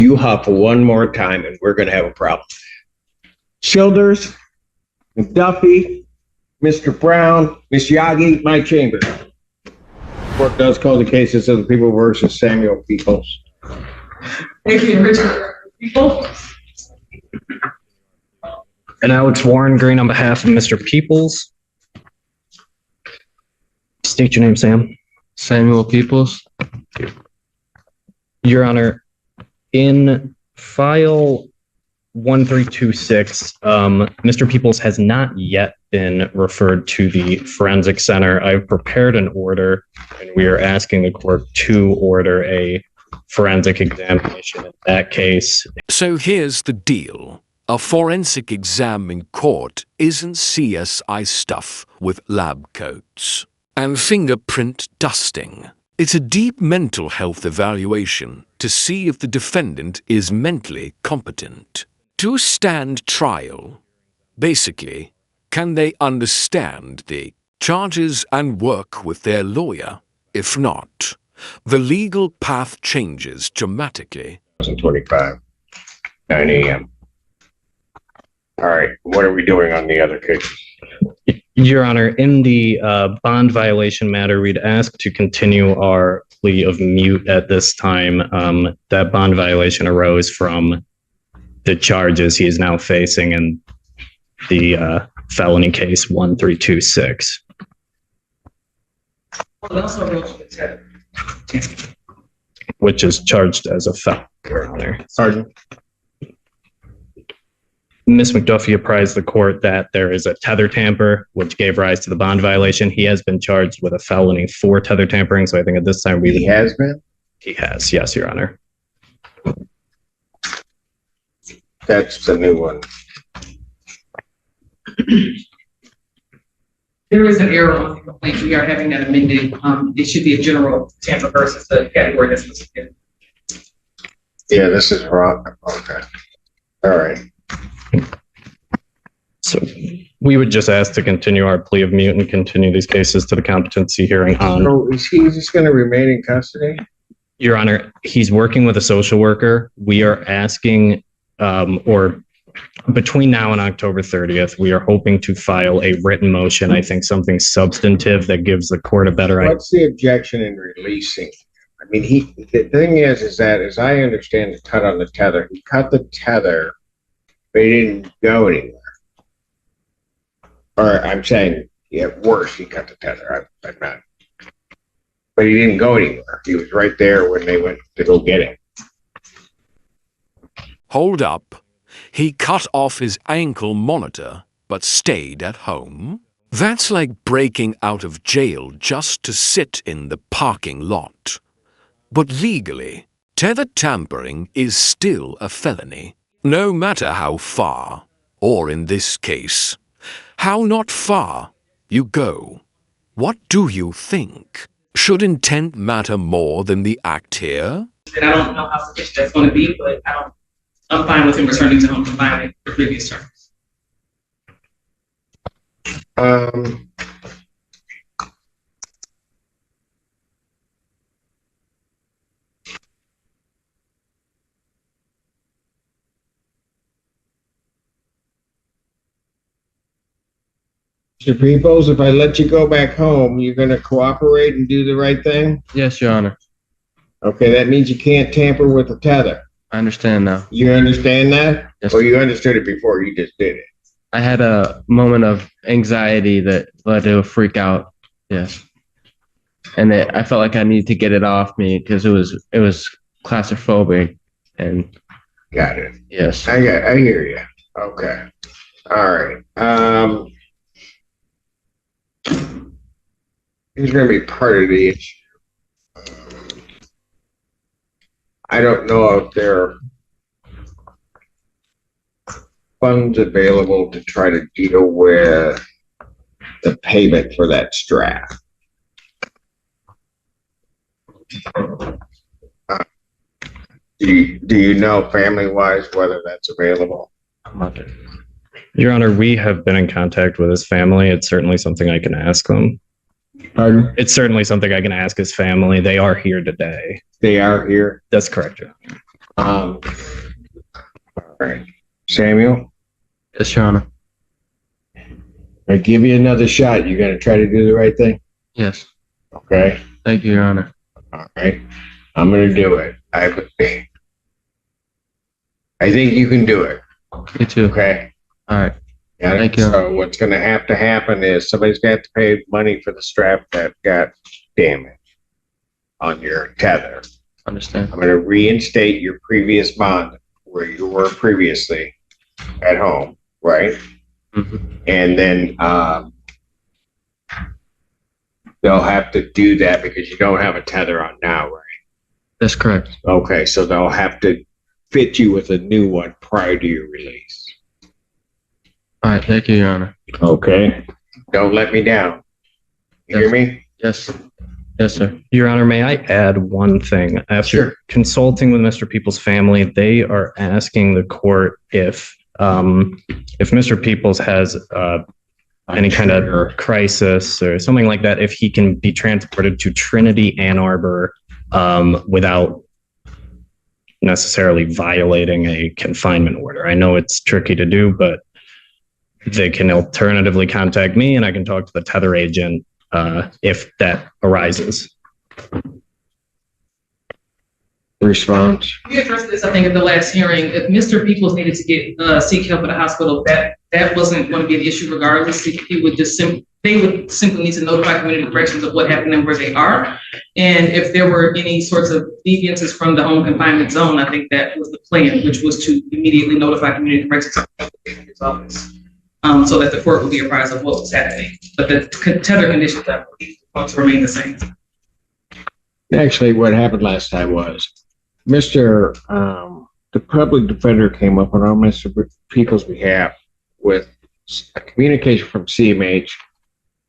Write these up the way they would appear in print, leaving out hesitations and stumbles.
You huff one more time and we're going to have a problem. Childers, McDuffie, Mr. Brown, Miss Yagi, my chamber. Court does call the cases of the people versus Samuel Peoples. Thank you, Richard People. And Alex Warren Green on behalf of Mr. Peoples. State your name, Sam. Samuel Peoples. Your Honor, in file 1326, Mr. Peoples has not yet been referred to the forensic center. I've prepared an order, and we are asking the court to order a forensic examination in that case. So here's the deal. A forensic exam in court isn't CSI stuff with lab coats and fingerprint dusting. It's a deep mental health evaluation to see if the defendant is mentally competent to stand trial. Basically, can they understand the charges and work with their lawyer? If not, the legal path changes dramatically. 2025, 9 a.m. All right, what are we doing on the other cases? Your Honor, in the bond violation matter, we'd ask to continue our plea of mute at this time. That bond violation arose from the charges he is now facing in the felony case 1326. Which is charged as a felony, Your Honor. Sergeant? Ms. McDuffie apprised the court that there is a tether tamper, which gave rise to the bond violation. He has been charged with a felony for tether tampering, so I think at this time He has been? He has, yes, Your Honor. That's the new one. There is an error on the complaint. We are having that amended. It should be a general tamper versus the category that's specific. Yeah, this is wrong. Okay. All right. So we would just ask to continue our plea of mute and continue these cases to the competency hearing on. So is he just going to remain in custody? Your Honor, he's working with a social worker. We are asking, or between now and October 30th, we are hoping to file a written motion. I think something substantive that gives the court a better idea. What's the objection in releasing? I mean, the thing is that as I understand the cut on the tether, he cut the tether, but he didn't go anywhere. Or I'm saying, yeah, worse, he cut the tether. I'm not. But he didn't go anywhere. He was right there when they went to go get him. Hold up. He cut off his ankle monitor, but stayed at home? That's like breaking out of jail just to sit in the parking lot. But legally, tether tampering is still a felony, no matter how far, or in this case, how not far, you go. What do you think? Should intent matter more than the act here? And I don't know how sufficient that's going to be, but I'm fine with him returning to home confinement for previous terms. Mr. Peoples, if I let you go back home, you're going to cooperate and do the right thing? Yes, Your Honor. Okay, that means you can't tamper with the tether. I understand now. You understand that? Yes. Or you understood it before you just did it? I had a moment of anxiety that led to a freak out. Yes. And I felt like I needed to get it off me because it was claustrophobic. And Got it. yes. I hear you. Okay. All right. Here's going to be part of the issue. I don't know if there are funds available to try to deal with the payment for that strap. Do you know family-wise whether that's available? Your Honor, we have been in contact with his family. It's certainly something I can ask them. Pardon? It's certainly something I can ask his family. They are here today. They are here? That's correct, Your Honor. All right, Samuel, Yes, Your Honor. I give you another shot. You gonna try to do the right thing? Yes. Okay. Thank you, Your Honor. All right. I'm gonna do it. I think you can do it. Me too. Okay. All right. Yeah. Thank you. So what's gonna have to happen is somebody's got to pay money for the strap that got damaged on your tether. Understand. I'm gonna reinstate your previous bond where you were previously at home, right? Mm-hmm. And then they'll have to do that because you don't have a tether on now, right? That's correct. Okay, so they'll have to fit you with a new one prior to your release. All right. Thank you, Your Honor. Okay. Don't let me down. You hear me? Yes. Yes, sir. Your Honor, may I add one thing? After Sure. consulting with Mr. Peoples' family, they are asking the court if Mr. Peoples has any kind of crisis or something like that, if he can be transported to Trinity, Ann Arbor, without necessarily violating a confinement order. I know it's tricky to do, but they can alternatively contact me and I can talk to the tether agent if that arises. Response. We addressed this, I think, at the last hearing. If Mr. Peoples needed to get seek help at the hospital, that wasn't going to be an issue regardless. He would just they would simply need to notify community corrections of what happened and where they are. And if there were any sorts of deviances from the home confinement zone, I think that was the plan, which was to immediately notify community corrections office, so that the court would be apprised of what was happening. But the tether conditions, I believe, want to remain the same. Actually, what happened last time was the public defender came up on our Mr. Peoples' behalf with a communication from CMH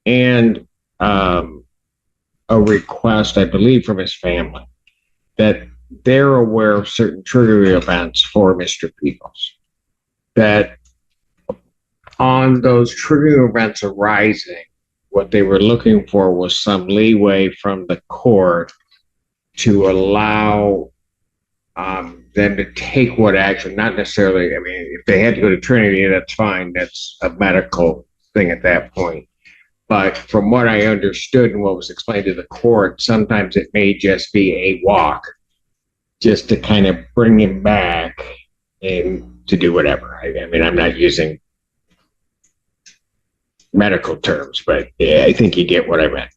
and a request, I believe, from his family that they're aware of certain triggering events for Mr. Peoples. That on those triggering events arising, what they were looking for was some leeway from the court to allow them to take what action, not necessarily, I mean, if they had to go to Trinity, that's fine. That's a medical thing at that point. But from what I understood and what was explained to the court, sometimes it may just be a walk just to kind of bring him back and to do whatever. I mean, I'm not using medical terms, but yeah, I think you get what I meant.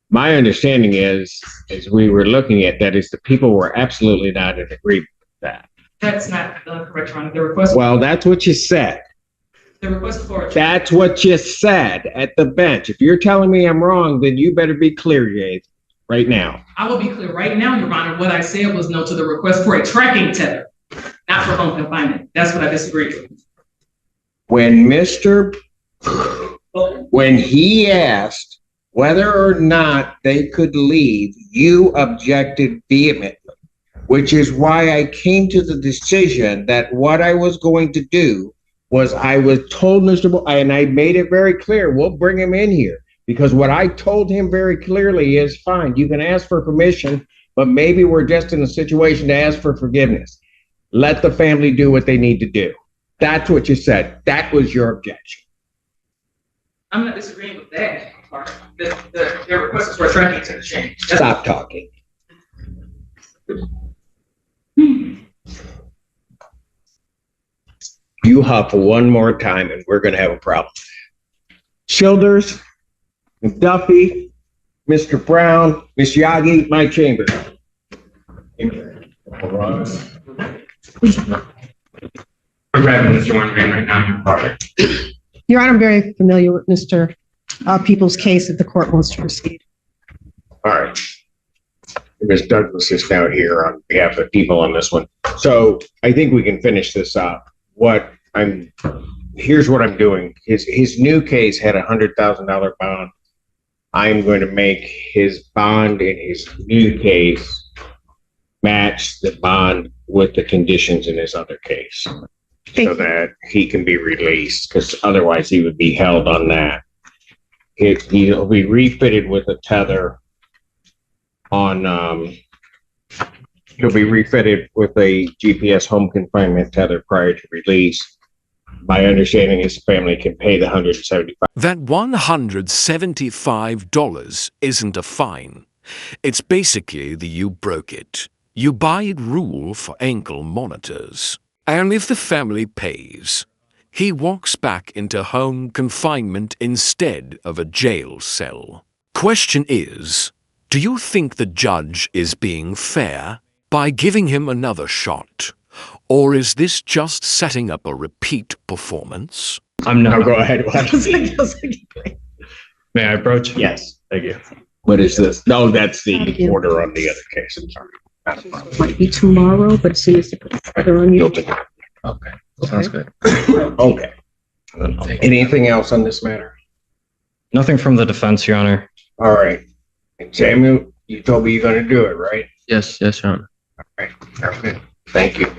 My understanding is, as we were looking at that, is the people were absolutely not in agreement with that. That's not correct, Your Honor. The request. Well, that's what you said. The request for. That's what you said at the bench. If you're telling me I'm wrong, then you better be clear, Jade, right now. I will be clear right now, Your Honor. What I said was no to the request for a tracking tether, not for home confinement. That's what I disagreed with. When he asked whether or not they could leave, you objected vehemently, which is why I came to the decision that what I was going to do was I was told and I made it very clear, we'll bring him in here, because what I told him very clearly is, fine, you can ask for permission, but maybe we're just in a situation to ask for forgiveness. Let the family do what they need to do. That's what you said. That was your objection. I'm not disagreeing with that part. The request is for a tracking tether change. Stop talking. You huff one more time and we're going to have a problem. Childers, McDuffie, Mr. Brown, Miss Yagi, my chamber. I'm grabbing Mr. Wondering right now in your car. Your Honor, I'm very familiar with Mr. Peoples' case if the court wants to proceed. All right. Ms. Douglas is now here on behalf of the people on this one. So I think we can finish this up. Here's what I'm doing. His new case had $100,000 bond. I'm going to make his bond in his new case match the bond with the conditions in his other case, so that he can be released, because otherwise he would be held on that. He'll be refitted with a tether on He'll be refitted with a GPS home confinement tether prior to release. My understanding is the family can pay the $175. That $175 isn't a fine. It's basically the you broke it. You buy it rule for ankle monitors. And if the family pays, he walks back into home confinement instead of a jail cell. Question is, do you think the judge is being fair by giving him another shot? Or is this just setting up a repeat performance? I'm Now not. go ahead. May I approach? Yes. Thank you. What is this? No, that's Thank the you. order on the other case. I'm sorry. Might be tomorrow, but as soon as they put the further on you. Okay. Sounds good. Okay. Anything else on this matter? Nothing from the defense, Your Honor. All right. And Samuel, you told me you're going to do it, right? Yes, Your Honor. All right. Okay. Thank you.